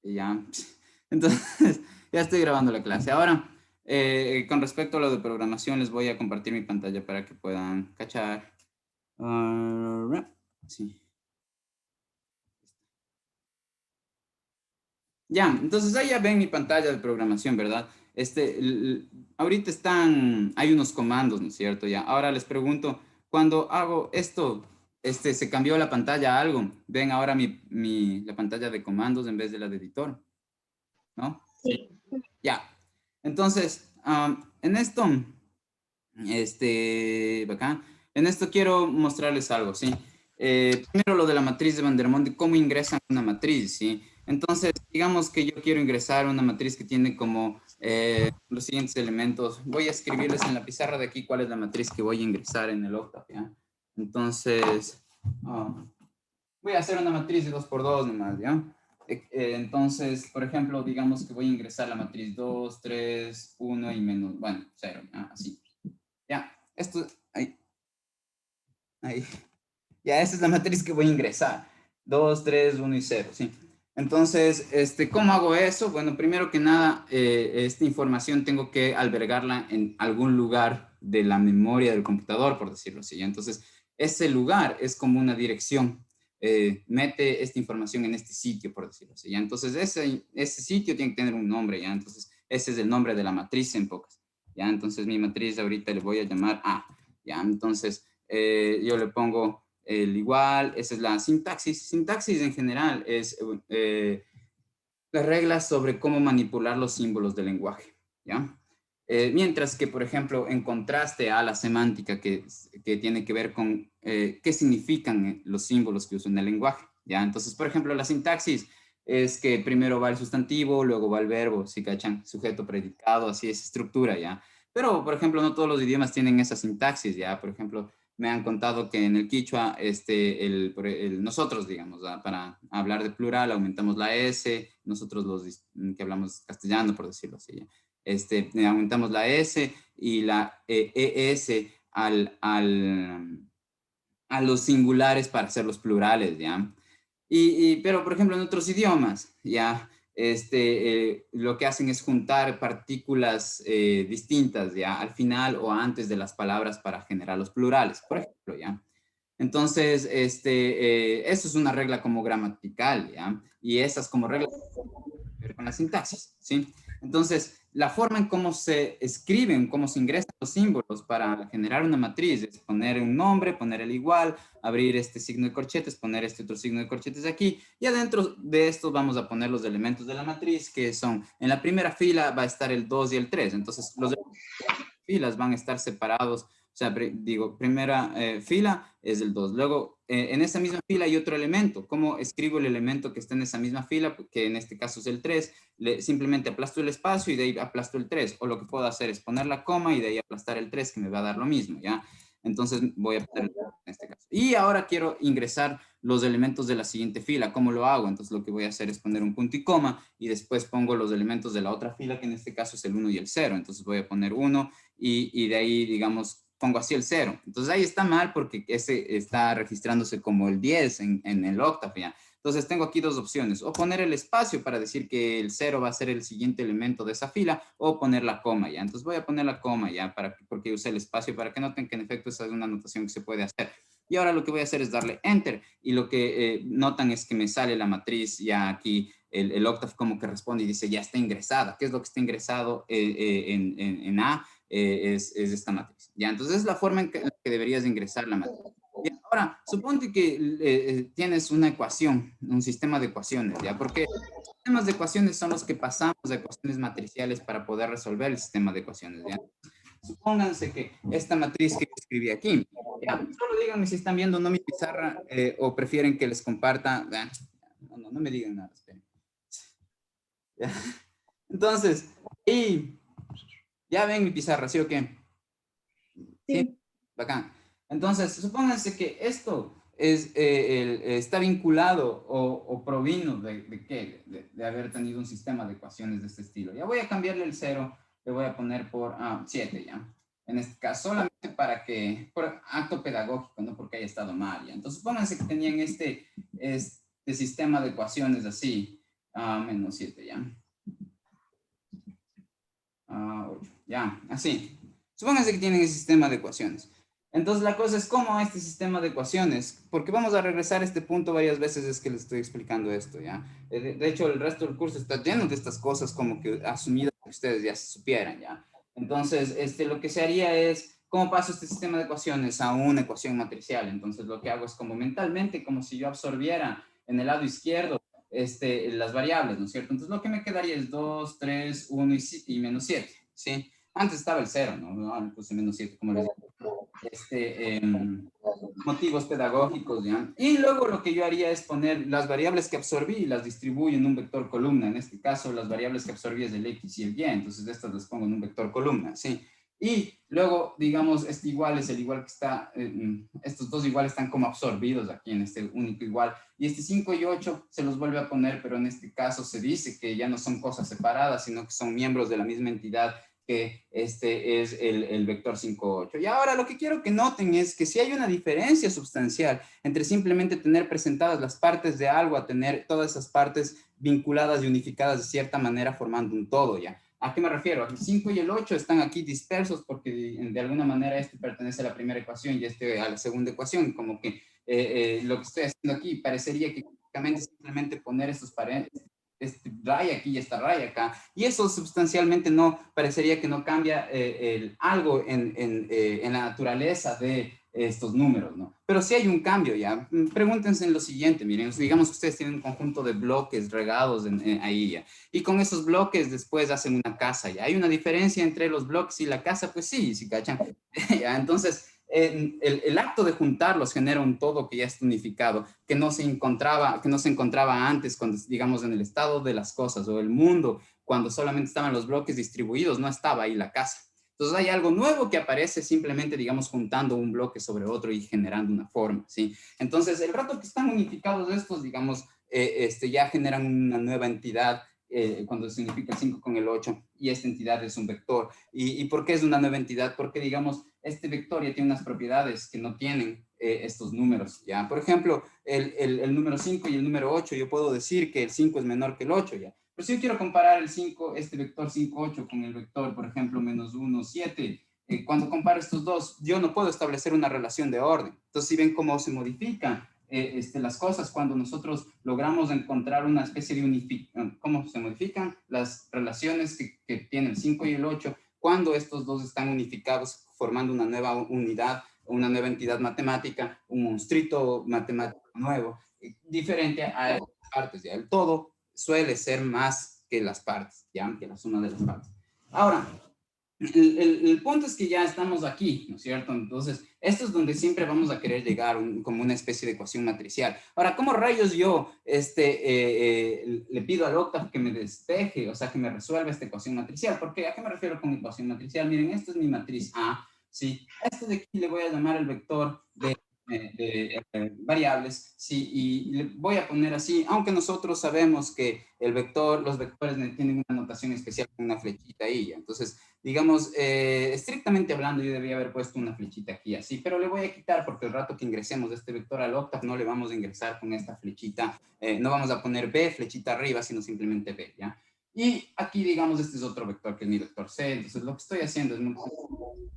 ya. Entonces, ya estoy grabando la clase. Ahora, con respecto a lo de programación, les voy a compartir mi pantalla para que puedan cachar. Sí. Ya, entonces ahí ya ven mi pantalla de programación, ¿verdad? Ahorita hay unos comandos, ¿no es cierto? Ya, ahora les pregunto, cuando hago esto, se cambió la pantalla a algo. Ven ahora la pantalla de comandos en vez de la de editor, ¿no? Sí. Sí. Ya. Entonces, en esto, bacán. En esto quiero mostrarles algo, ¿sí? Primero lo de la matriz de Vandermonde, cómo ingresan una matriz, ¿sí? Entonces, digamos que yo quiero ingresar una matriz que tiene como los siguientes elementos. Voy a escribirles en la pizarra de aquí cuál es la matriz que voy a ingresar en el octave, ¿ya? Entonces, voy a hacer una matriz de 2 por 2 nomás, ¿ya? Entonces, por ejemplo, digamos que voy a ingresar la matriz 2, 3, 1 y menos, bueno, 0, ¿ya? Así. Ya, ahí. Ya, esa es la matriz que voy a ingresar. 2, 3, 1 y 0, ¿sí? Entonces, ¿cómo hago eso? Bueno, primero que nada, esta información tengo que albergarla en algún lugar de la memoria del computador, por decirlo así. Entonces, ese lugar es como una dirección. Mete esta información en este sitio, por decirlo así. ¿Ya? Entonces, ese sitio tiene que tener un nombre, ¿ya? Entonces, ese es el nombre de la matriz en pocas. ¿Ya? Entonces, mi matriz ahorita le voy a llamar A. ¿Ya? Entonces, yo le pongo el igual, esa es la sintaxis. Sintaxis en general es las reglas sobre cómo manipular los símbolos del lenguaje, ¿ya? Mientras que, por ejemplo, en contraste a la semántica que tiene que ver con qué significan los símbolos que uso en el lenguaje, ¿ya? Entonces, por ejemplo, la sintaxis es que primero va el sustantivo, luego va el verbo, ¿sí cachan? Sujeto, predicado, así es estructura, ¿ya? Pero, por ejemplo, no todos los idiomas tienen esa sintaxis, ¿ya? Por ejemplo, me han contado que en el quichua, nosotros, digamos, para hablar de plural, aumentamos la S, nosotros los que hablamos castellano, por decirlo así, ¿ya? Aumentamos la S y la ES a los singulares para hacer los plurales, ¿ya? Pero, por ejemplo, en otros idiomas, ¿ya? Lo que hacen es juntar partículas distintas, ¿ya? Al final o antes de las palabras para generar los plurales, por ejemplo, ¿ya? Entonces, eso es una regla como gramatical, ¿ya? Y esas como reglas ver con la sintaxis, ¿sí? Entonces, la forma en cómo se escriben, cómo se ingresan los símbolos para generar una matriz es poner un nombre, poner el igual, abrir este signo de corchetes, poner este otro signo de corchetes aquí, y adentro de esto vamos a poner los elementos de la matriz, que son, en la primera fila va a estar el 2 y el 3, entonces los filas van a estar separados. O sea, digo, primera fila es el 2. Luego, en esa misma fila hay otro elemento. ¿Cómo escribo el elemento que está en esa misma fila? Que en este caso es el 3. Simplemente aplasto el espacio y de ahí aplasto el 3. O lo que puedo hacer es poner la coma y de ahí aplastar el 3, que me va a dar lo mismo, ¿ya? Entonces voy a poner en este caso. Y ahora quiero ingresar los elementos de la siguiente fila. ¿Cómo lo hago? Entonces lo que voy a hacer es poner un punto y coma y después pongo los elementos de la otra fila, que en este caso es el 1 y el 0. Entonces voy a poner 1 y de ahí, digamos, pongo así el 0. Entonces ahí está mal porque ese está registrándose como el 10 en el octave, ¿ya? Entonces tengo aquí dos opciones, o poner el espacio para decir que el 0 va a ser el siguiente elemento de esa fila, o poner la coma, ¿ya? Entonces voy a poner la coma, ¿ya? Porque usé el espacio, para que noten que en efecto esa es una anotación que se puede hacer. Y ahora lo que voy a hacer es darle Enter, y lo que notan es que me sale la matriz ya aquí, el octave como que responde y dice ya está ingresada. ¿Qué es lo que está ingresado en A? Es esta matriz. ¿Ya? Entonces es la forma en que deberías ingresar la matriz. Bien, ahora, suponte que tienes una ecuación, un sistema de ecuaciones, ¿ya? Porque los sistemas de ecuaciones son los que pasamos de ecuaciones matriciales para poder resolver el sistema de ecuaciones, ¿ya? Supónganse que esta matriz que escribí aquí, ¿ya? Solo díganme si están viendo no mi pizarra o prefieren que les comparta. No me digan nada, esperen. ¿Ya? Entonces, y ya ven mi pizarra, ¿sí o qué? Sí, Sí. bacán. Entonces, supónganse que esto está vinculado o provino de qué? De haber tenido un sistema de ecuaciones de este estilo. Ya voy a cambiarle el 0, le voy a poner por 7, ¿ya? En este caso, solamente por acto pedagógico, no porque haya estado mal, ¿ya? Entonces, supónganse que tenían de sistema de ecuaciones así, menos 7 ya. 8, ya, así. Supónganse que tienen el sistema de ecuaciones. Entonces la cosa es cómo este sistema de ecuaciones, porque vamos a regresar a este punto varias veces es que les estoy explicando esto, ¿ya? De hecho, el resto del curso está lleno de estas cosas como que asumidas que ustedes ya se supieran, ¿ya? Entonces, lo que se haría es, ¿cómo paso este sistema de ecuaciones a una ecuación matricial? Entonces lo que hago es como mentalmente, como si yo absorbiera en el lado izquierdo las variables, ¿no es cierto? Entonces lo que me quedaría es 2, 3, 1 y menos 7, ¿sí? Antes estaba el 0, ¿no? No, puse menos 7, como les digo. Motivos pedagógicos, ¿ya? Y luego lo que yo haría es poner las variables que absorbí y las distribuyo en un vector columna. En este caso, las variables que absorbí es el X y el Y, entonces estas las pongo en un vector columna, ¿sí? Y luego, digamos, este igual es el igual que está, estos dos iguales están como absorbidos aquí en este único igual. Y este 5 y 8 se los vuelve a poner, pero en este caso se dice que ya no son cosas separadas, sino que son miembros de la misma entidad que este es el vector 5, 8. Y ahora lo que quiero que noten es que si hay una diferencia sustancial entre simplemente tener presentadas las partes de algo a tener todas esas partes vinculadas y unificadas de cierta manera formando un todo, ¿ya? ¿A qué me refiero? El 5 y el 8 están aquí dispersos porque de alguna manera este pertenece a la primera ecuación y este a la segunda ecuación, como que lo que estoy haciendo aquí parecería que simplemente poner estos paréntesis, este raya aquí y esta raya acá, y eso sustancialmente no, parecería que no cambia algo en la naturaleza de estos números, ¿no? Pero sí hay un cambio, ¿ya? Pregúntense en lo siguiente, miren, digamos que ustedes tienen un conjunto de bloques regados ahí, ¿ya? Y con esos bloques después hacen una casa, ¿ya? ¿Hay una diferencia entre los bloques y la casa? Pues sí, ¿sí cachan? ¿Ya? Entonces, el acto de juntarlos genera un todo que ya está unificado, que no se encontraba antes, cuando, digamos, en el estado de las cosas o el mundo, cuando solamente estaban los bloques distribuidos, no estaba ahí la casa. Entonces hay algo nuevo que aparece simplemente, digamos, juntando un bloque sobre otro y generando una forma, ¿sí? Entonces, el rato que están unificados estos, digamos, ya generan una nueva entidad cuando se unifica el 5 con el 8 y esta entidad es un vector. ¿Y por qué es una nueva entidad? Porque, digamos, este vector ya tiene unas propiedades que no tienen estos números, ¿ya? Por ejemplo, el número 5 y el número 8, yo puedo decir que el 5 es menor que el 8, ¿ya? Pero si yo quiero comparar el 5, este vector 5, 8 con el vector, por ejemplo, menos 1, 7, cuando comparo estos dos, yo no puedo establecer una relación de orden. Entonces, si ven cómo se modifican las cosas cuando nosotros logramos encontrar una especie de unificación, cómo se modifican las relaciones que tienen el 5 y el 8 cuando estos dos están unificados formando una nueva unidad, una nueva entidad matemática, un monstruito matemático nuevo, diferente a estas partes, ¿ya? El todo suele ser más que las partes, ¿ya? Que la suma de las partes. Ahora, el punto es que ya estamos aquí, ¿no es cierto? Entonces, esto es donde siempre vamos a querer llegar como una especie de ecuación matricial. Ahora, ¿cómo rayos yo le pido al Octave que me despeje, o sea, que me resuelva esta ecuación matricial? Porque, ¿a qué me refiero con ecuación matricial? Miren, esta es mi matriz A, ¿sí? A este de aquí le voy a llamar el vector de variables, sí, y le voy a poner así, aunque nosotros sabemos que los vectores tienen una notación especial con una flechita ahí, ¿ya? Entonces, digamos, estrictamente hablando, yo debía haber puesto una flechita aquí así, pero le voy a quitar porque el rato que ingresemos este vector al Octave no le vamos a ingresar con esta flechita, no vamos a poner B, flechita arriba, sino simplemente B, ¿ya? Y aquí, digamos, este es otro vector que es mi vector C, entonces lo que estoy haciendo es multiplicar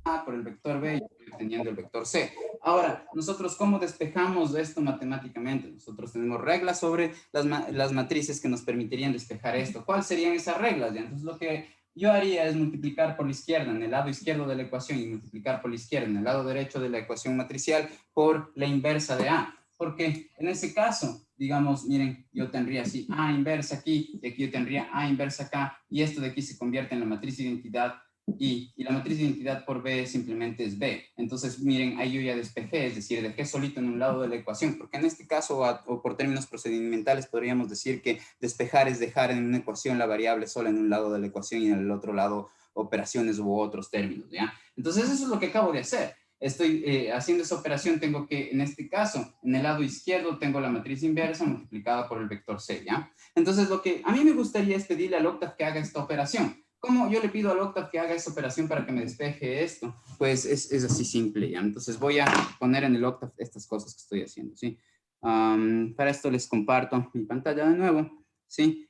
A por el vector B y estoy obteniendo el vector C. Ahora, nosotros, ¿cómo despejamos esto matemáticamente? Nosotros tenemos reglas sobre las matrices que nos permitirían despejar esto. ¿Cuáles serían esas reglas? ¿Ya? Entonces, lo que yo haría es multiplicar por la izquierda en el lado izquierdo de la ecuación y multiplicar por la izquierda en el lado derecho de la ecuación matricial por la inversa de A. Porque en ese caso, digamos, miren, yo tendría así A inversa aquí, y aquí yo tendría A inversa acá, y esto de aquí se convierte en la matriz de identidad y la matriz de identidad por B simplemente es B. Entonces, miren, ahí yo ya despejé, es decir, dejé solito en un lado de la ecuación, porque en este caso, o por términos procedimentales, podríamos decir que despejar es dejar en una ecuación la variable sola en un lado de la ecuación y en el otro lado operaciones u otros términos, ¿ya? Entonces, eso es lo que acabo de hacer. Estoy haciendo esa operación, tengo que, en este caso, en el lado izquierdo tengo la matriz inversa multiplicada por el vector C, ¿ya? Entonces, lo que a mí me gustaría es pedirle al Octave que haga esta operación. ¿Cómo yo le pido al Octave que haga esta operación para que me despeje esto? Pues es así simple, ¿ya? Entonces voy a poner en el Octave estas cosas que estoy haciendo, ¿sí? Para esto les comparto mi pantalla de nuevo, ¿sí?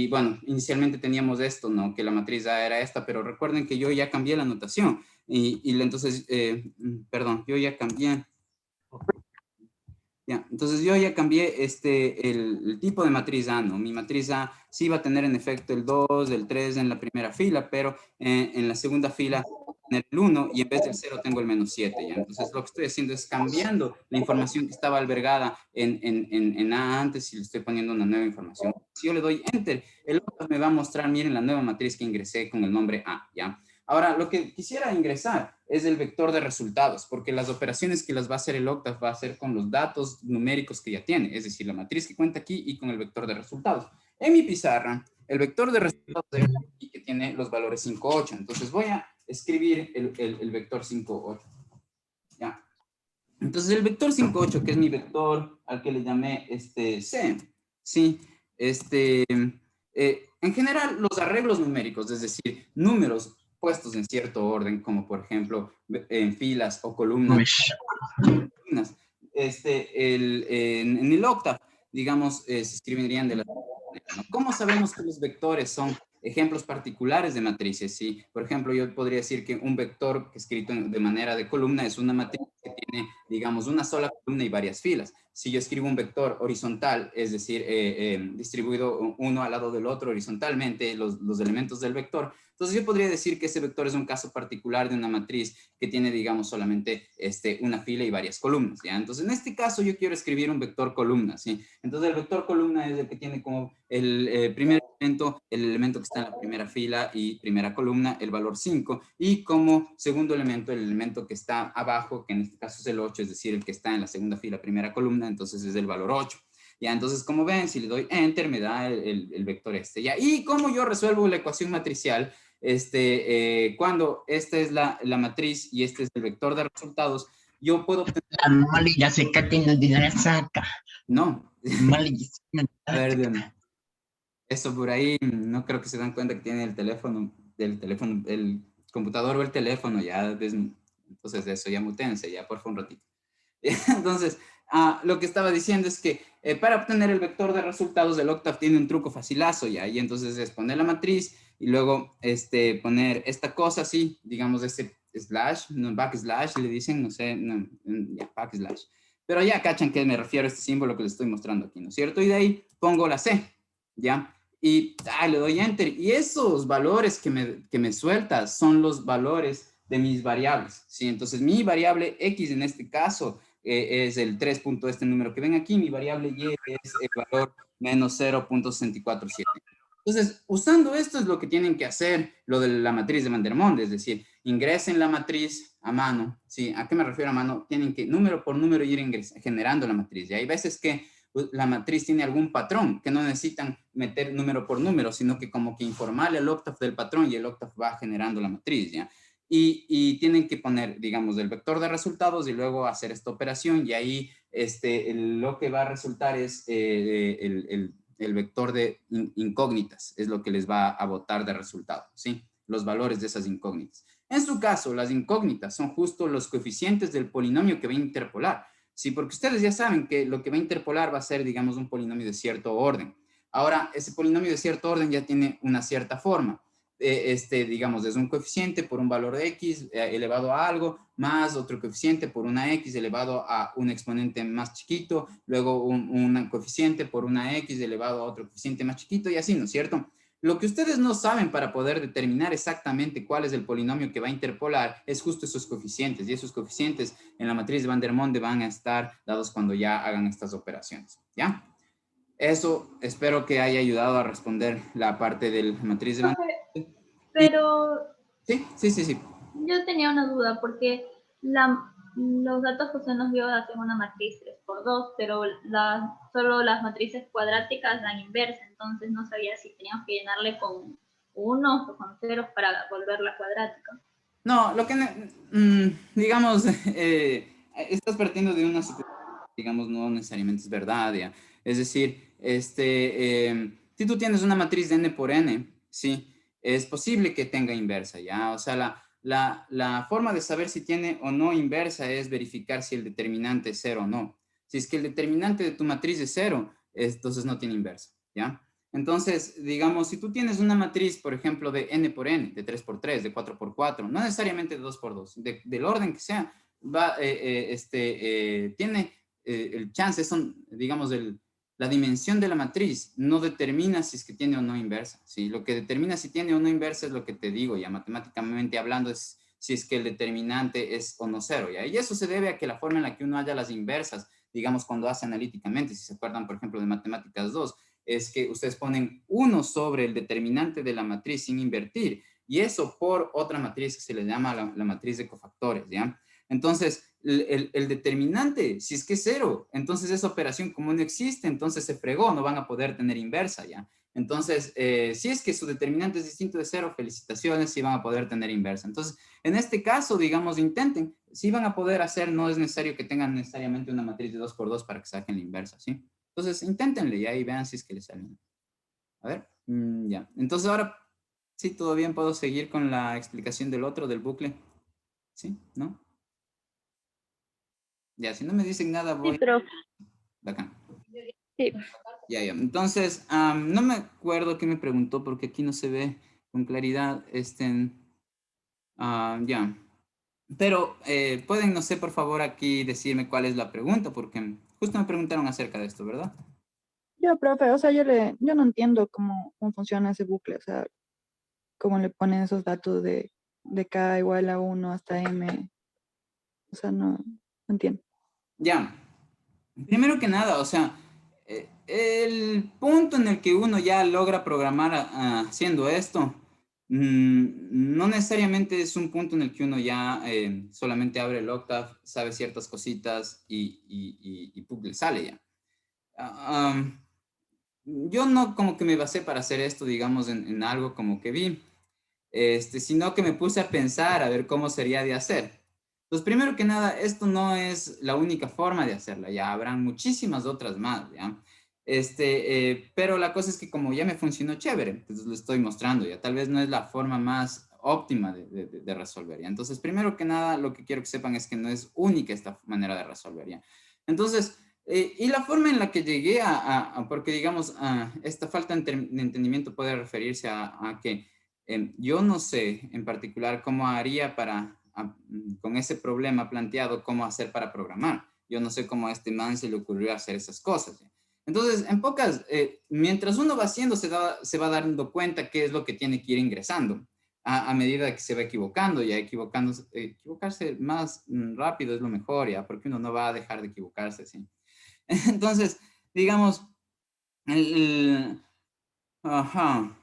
Bueno, inicialmente teníamos esto, ¿no? Que la matriz A era esta, pero recuerden que yo ya cambié la notación. Entonces, perdón, yo ya cambié. Ya, entonces yo ya cambié el tipo de matriz A, ¿no? Mi matriz A sí va a tener en efecto el 2, el 3 en la primera fila, pero en la segunda fila va a tener el 1 y en vez del 0 tengo el -7, ¿ya? Entonces lo que estoy haciendo es cambiando la información que estaba albergada en A antes y le estoy poniendo una nueva información. Si yo le doy Enter, el octave me va a mostrar, miren, la nueva matriz que ingresé con el nombre A, ¿ya? Ahora, lo que quisiera ingresar es el vector de resultados, porque las operaciones que las va a hacer el octave va a hacer con los datos numéricos que ya tiene, es decir, la matriz que cuenta aquí y con el vector de resultados. En mi pizarra, el vector de resultados es aquí que tiene los valores 5, 8. Entonces voy a escribir el vector 5, 8. ¿Ya? Entonces el vector 5, 8, que es mi vector al que le llamé C, ¿sí? En general, los arreglos numéricos, es decir, números puestos en cierto orden, como por ejemplo en filas o columnas, en el octave, digamos, se escribirían de la manera, ¿no? ¿Cómo sabemos que los vectores son ejemplos particulares de matrices? ¿Sí? Por ejemplo, yo podría decir que un vector escrito de manera de columna es una matriz que tiene, digamos, una sola columna y varias filas. Si yo escribo un vector horizontal, es decir, distribuido uno al lado del otro horizontalmente, los elementos del vector, entonces yo podría decir que ese vector es un caso particular de una matriz que tiene, digamos, solamente una fila y varias columnas, ¿ya? Entonces, en este caso yo quiero escribir un vector columna, ¿sí? Entonces, el vector columna es el que tiene como el primer elemento, el elemento que está en la primera fila y primera columna, el valor 5, y como segundo elemento, el elemento que está abajo, que en este caso es el 8, es decir, el que está en la segunda fila, primera columna, entonces es el valor 8. Ya, entonces, como ven, si le doy Enter, me da el vector ¿ya? Y cómo yo resuelvo la ecuación matricial, cuando esta es la matriz y este es el vector de resultados, yo puedo obtener... Mali ya se catena de la saca. No. Mali, A ver, eso por ahí, no creo que se dan cuenta que tiene el computador o el teléfono, ya, entonces eso, ya mutense, ya por favor un ratito. Entonces, lo que estaba diciendo es que para obtener el vector de resultados del octave tiene un truco facilazo, ya, y entonces es poner la matriz y luego poner esta cosa así, digamos este slash, no, backslash, le dicen, no sé, no, ya, backslash. Pero ya cachan que me refiero a este símbolo que les estoy mostrando aquí, ¿no es cierto? Y de ahí pongo la C, ¿ya? Y le doy enter. Y esos valores que me sueltas son los valores de mis variables, ¿sí? Entonces, mi variable X en este caso es el 3 punto este número que ven aquí, mi variable Y es el valor menos 0.647. Entonces, usando esto es lo que tienen que hacer lo de la matriz de Van der Monde, es decir, ingresen la matriz a mano, ¿sí? ¿A qué me refiero a mano? Tienen que número por número ir generando la matriz, y hay veces que la matriz tiene algún patrón, que no necesitan meter número por número, sino que como que informarle al octave del patrón y el octave va generando la matriz, ¿ya? Y tienen que poner, digamos, el vector de resultados y luego hacer esta operación y ahí lo que va a resultar es el vector de incógnitas, es lo que les va a botar de resultado, ¿sí? Los valores de esas incógnitas. En su caso, las incógnitas son justo los coeficientes del polinomio que va a interpolar, ¿sí? Porque ustedes ya saben que lo que va a interpolar va a ser, digamos, un polinomio de cierto orden. Ahora, ese polinomio de cierto orden ya tiene una cierta forma. Digamos, es un coeficiente por un valor de x elevado a algo, más otro coeficiente por una x elevado a un exponente más chiquito, luego un coeficiente por una x elevado a otro coeficiente más chiquito y así, ¿no es cierto? Lo que ustedes no saben para poder determinar exactamente cuál es el polinomio que va a interpolar es justo esos coeficientes, y esos coeficientes en la matriz de Van der Monde van a estar dados cuando ya hagan estas operaciones, ¿ya? Eso espero que haya ayudado a responder la parte de la matriz de Van der Monde. Pero Sí, sí, sí, sí. yo tenía una duda porque los datos que usted nos dio hacen una matriz 3 por 2, pero solo las matrices cuadráticas dan inversa, entonces no sabía si teníamos que llenarle con unos o con ceros para volverla cuadrática. No, lo que, digamos, estás partiendo de una suposición, digamos, no necesariamente es verdad, ¿ya? Es decir, si tú tienes una matriz de n por n, sí, es posible que tenga inversa, ¿ya? O sea, la forma de saber si tiene o no inversa es verificar si el determinante es cero o no. Si es que el determinante de tu matriz es 0, entonces no tiene inversa, ¿ya? Entonces, digamos, si tú tienes una matriz, por ejemplo, de n por n, de 3 por 3, de 4 por 4, no necesariamente de 2 por 2, del orden que sea, tiene el chance, digamos, la dimensión de la matriz no determina si es que tiene o no inversa, ¿sí? Lo que determina si tiene o no inversa es lo que te digo, ya matemáticamente hablando, es si es que el determinante es o no cero, ¿ya? Y eso se debe a que la forma en la que uno halla las inversas, digamos, cuando hace analíticamente, si se acuerdan, por ejemplo, de Matemáticas 2, es que ustedes ponen 1 sobre el determinante de la matriz sin invertir, y eso por otra matriz que se le llama la matriz de cofactores, ¿ya? Entonces, el determinante, si es que es 0, entonces esa operación como no existe, entonces se fregó, no van a poder tener inversa, ¿ya? Entonces, si es que su determinante es distinto de 0, felicitaciones, sí van a poder tener inversa. Entonces, en este caso, digamos, intenten, sí van a poder hacer, no es necesario que tengan necesariamente una matriz de 2 por 2 para que saquen la inversa, ¿sí? Entonces, inténtenle y ahí vean si es que les salen. A ver, ya. Entonces ahora, sí, todo bien, puedo seguir con la explicación del otro, del bucle. ¿Sí? ¿No? Ya, si no me dicen nada, Sí, voy. profe. Bacán. Sí. Ya, ya. Entonces, no me acuerdo qué me preguntó porque aquí no se ve con claridad. Ya. Pero pueden, no sé, por favor, aquí decirme cuál es la pregunta, porque justo me preguntaron acerca de esto, ¿verdad? Yo, profe, o sea, yo no entiendo cómo funciona ese bucle, o sea, cómo le ponen esos datos de K igual a 1 hasta M, o sea, no entiendo. Ya. Primero que nada, o sea, el punto en el que uno ya logra programar haciendo esto, no necesariamente es un punto en el que uno ya solamente abre el Octave, sabe ciertas cositas y pum, le sale ya. Yo no como que me basé para hacer esto, digamos, en algo como que vi, sino que me puse a pensar a ver cómo sería de hacer. Pues primero que nada, esto no es la única forma de hacerla, ya habrán muchísimas otras más, ¿ya? Pero la cosa es que como ya me funcionó chévere, entonces lo estoy mostrando, ya tal vez no es la forma más óptima de resolver, ¿ya? Entonces, primero que nada, lo que quiero que sepan es que no es única esta manera de resolver, ¿ya? Entonces, y la forma en la que llegué porque digamos, esta falta de entendimiento puede referirse a que yo no sé en particular cómo haría con ese problema planteado, cómo hacer para programar. Yo no sé cómo a este man se le ocurrió hacer esas cosas, ¿ya? Entonces, en pocas, mientras uno va haciendo, se va dando cuenta qué es lo que tiene que ir ingresando a medida que se va equivocando, ya equivocarse más rápido es lo mejor, ya, porque uno no va a dejar de equivocarse, ¿sí? Entonces, digamos, ajá.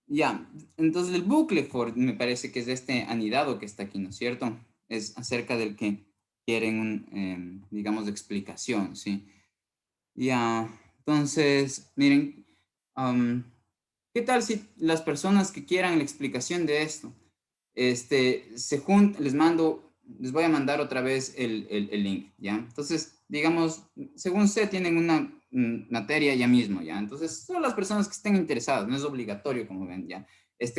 Ya, entonces el bucle for me parece que es este anidado que está aquí, ¿no es cierto? Es acerca del que quieren digamos, explicación, ¿sí? Ya, entonces, miren, ¿qué tal si las personas que quieran la explicación de esto, se juntan, les voy a mandar otra vez el link, ¿ya? Entonces, digamos, según sé, tienen una materia ya mismo, ¿ya? Entonces, solo las personas que estén interesadas, no es obligatorio, como ven, ¿ya?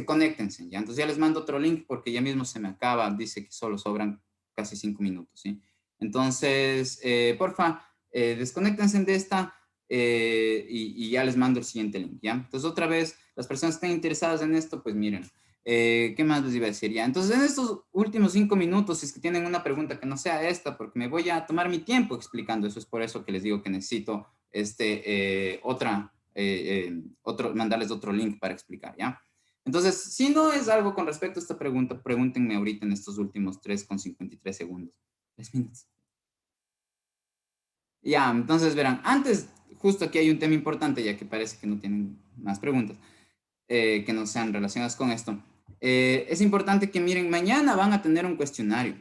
Conéctense, ¿ya? Entonces ya les mando otro link porque ya mismo se me acaba, dice que solo sobran casi 5 minutos, ¿sí? Entonces, porfa, desconéctense de esta y ya les mando el siguiente link, ¿ya? Entonces, otra vez, las personas que estén interesadas en esto, pues miren, ¿qué más les iba a decir ya? Entonces, en estos últimos 5 minutos, si es que tienen una pregunta que no sea esta, porque me voy a tomar mi tiempo explicando eso, es por eso que les digo que necesito mandarles otro link para explicar, ¿ya? Entonces, si no es algo con respecto a esta pregunta, pregúntenme ahorita en estos últimos 3,53 segundos. 3 minutos. Ya, entonces verán, antes, justo aquí hay un tema importante, ya que parece que no tienen más preguntas que no sean relacionadas con esto. Es importante que miren, mañana van a tener un cuestionario.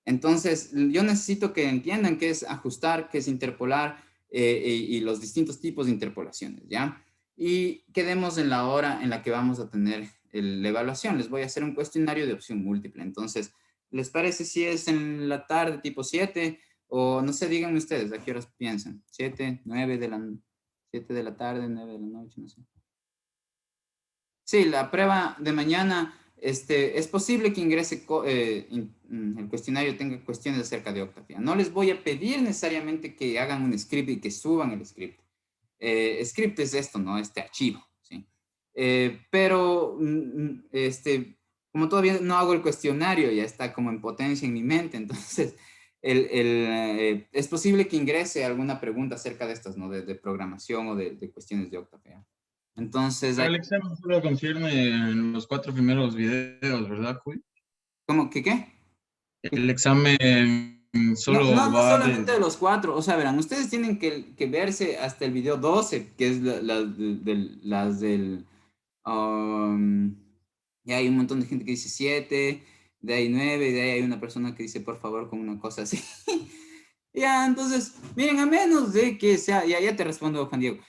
Entonces, yo necesito que entiendan qué es ajustar, qué es interpolar y los distintos tipos de interpolaciones, ¿ya? Y quedemos en la hora en la que vamos a tener la evaluación. Les voy a hacer un cuestionario de opción múltiple. Entonces, ¿les parece si es en la tarde tipo 7 o no sé, díganme ustedes, ¿a qué horas piensan? 7, 9 7 de la tarde, 9 de la noche, no sé. Sí, la prueba de mañana es posible que ingrese, el cuestionario tenga cuestiones acerca de Octave. ¿Ya? No les voy a pedir necesariamente que hagan un script y que suban el script. Script es esto, ¿no? Este archivo, ¿sí? Pero, como todavía no hago el cuestionario, ya está como en potencia en mi mente, entonces es posible que ingrese alguna pregunta acerca de estas, ¿no? De programación o de cuestiones de Octave. ¿Ya? Entonces, Pero el examen solo concierne en los 4 primeros videos, ¿verdad, Cuy? ¿cómo que qué? El examen No, no, solo no va solamente de desde... los 4, o sea, verán, ustedes tienen que verse hasta el video 12, que es las del... um, ya hay un montón de gente que dice 7, de ahí 9, de ahí hay una persona que dice por favor con una cosa así. Ya, entonces, miren, a menos de que sea, ya te respondo, Juan Diego,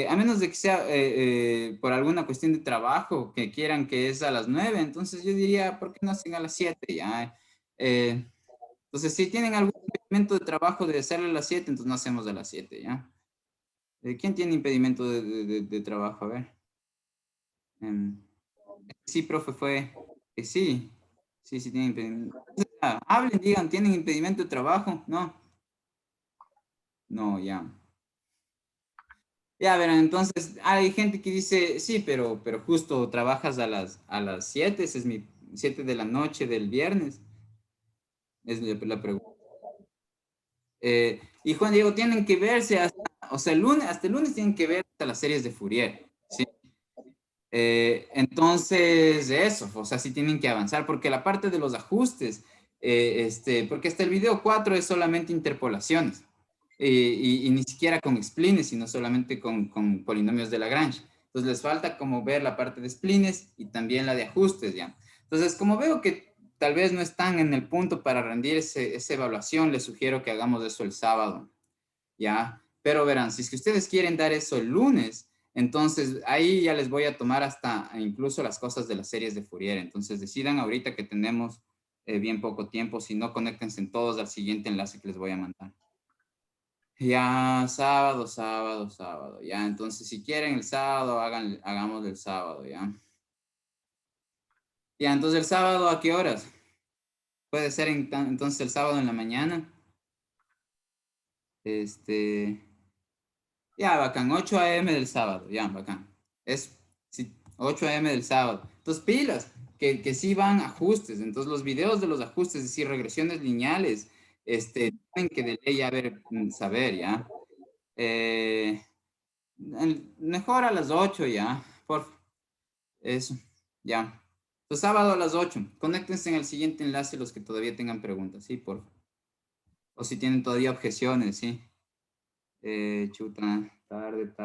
a menos de que sea por alguna cuestión de trabajo que quieran que es a las 9, entonces yo diría, ¿por qué no hacen a las 7? Ya, entonces, si tienen algún impedimento de trabajo de hacerlo a las 7, entonces no hacemos a las 7, ¿ya? ¿Quién tiene impedimento de trabajo? A ver. Em, sí, profe, fue que sí. Sí, sí tienen impedimento. Entonces, hablen, digan, ¿tienen impedimento de trabajo? No. No, ya. Ya, verán, entonces hay gente que dice, sí, pero justo trabajas a las 7, ese es mi 7 de la noche del viernes. Es la pregunta. Y Juan Diego, tienen que verse hasta, o sea, hasta el lunes tienen que ver hasta las series de Fourier, ¿sí? Entonces, eso, o sea, sí tienen que avanzar, porque la parte de los ajustes, porque hasta el video 4 es solamente interpolaciones, y ni siquiera con splines, sino solamente con polinomios de Lagrange. Entonces, les falta como ver la parte de splines y también la de ajustes, ¿ya? Entonces, como veo que tal vez no están en el punto para rendir esa evaluación, les sugiero que hagamos eso el sábado, ¿ya? Pero verán, si es que ustedes quieren dar eso el lunes, entonces ahí ya les voy a tomar hasta incluso las cosas de las series de Fourier. Entonces decidan ahorita que tenemos bien poco tiempo, si no, conéctense en todos al siguiente enlace que les voy a mandar. Ya, sábado, sábado, sábado, ya. Entonces, si quieren el sábado, hagamos el sábado, ya. Ya, entonces el sábado, ¿a qué horas? Puede ser entonces el sábado en la mañana. Este, ya, bacán, 8 a.m. del sábado, ya, bacán. Es, sí, 8 a.m. del sábado. Entonces, pilas, que sí van ajustes. Entonces, los videos de los ajustes, es decir, regresiones lineales, tienen que de ley saber, ¿ya? Mejor a las 8 ya, por eso, ya. Entonces, sábado a las 8. Conéctense en el siguiente enlace los que todavía tengan preguntas, ¿sí? O si tienen todavía objeciones, ¿sí? Chuta, tarde, tarde.